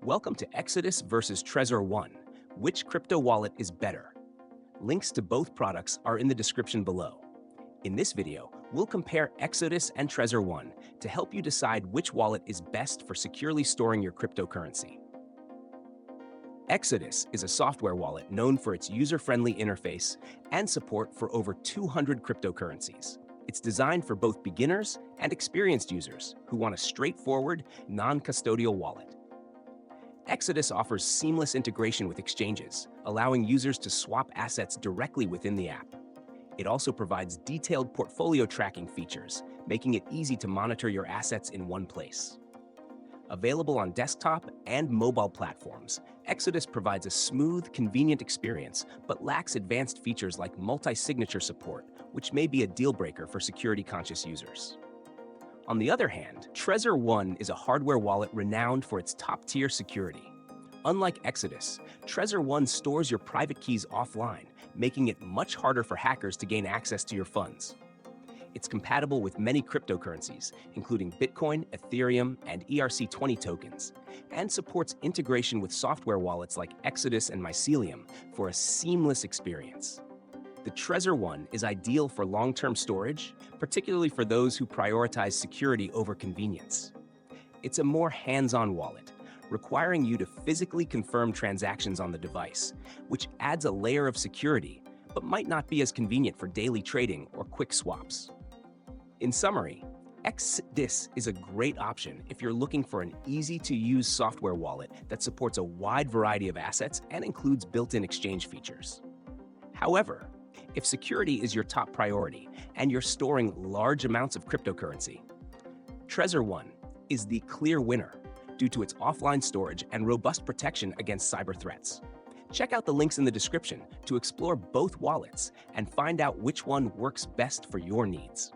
Welcome to Exodus versus Trezor 1. Which crypto wallet is better? Links to both products are in the description below. In this video, we'll compare Exodus and Trezor 1 to help you decide which wallet is best for securely storing your cryptocurrency. Exodus is a software wallet known for its user-friendly interface and support for over 200 cryptocurrencies. It's designed for both beginners and experienced users who want a straightforward, non-custodial wallet. Exodus offers seamless integration with exchanges, allowing users to swap assets directly within the app. It also provides detailed portfolio tracking features, making it easy to monitor your assets in one place. Available on desktop and mobile platforms, Exodus provides a smooth, convenient experience, but lacks advanced features like multi-signature support, which may be a deal-breaker for security-conscious users. On the other hand, Trezor 1 is a hardware wallet renowned for its top-tier security. Unlike Exodus, Trezor 1 stores your private keys offline, making it much harder for hackers to gain access to your funds. It's compatible with many cryptocurrencies, including Bitcoin, Ethereum, and ERC20 tokens, and supports integration with software wallets like Exodus and Mycelium for a seamless experience. The Trezor 1 is ideal for long-term storage, particularly for those who prioritize security over convenience. It's a more hands-on wallet, requiring you to physically confirm transactions on the device, which adds a layer of security, but might not be as convenient for daily trading or quick swaps. In summary, Exodus is a great option if you're looking for an easy-to-use software wallet that supports a wide variety of assets and includes built-in exchange features. However, if security is your top priority and you're storing large amounts of cryptocurrency, Trezor 1 is the clear winner due to its offline storage and robust protection against cyber threats. Check out the links in the description to explore both wallets and find out which one works best for your needs.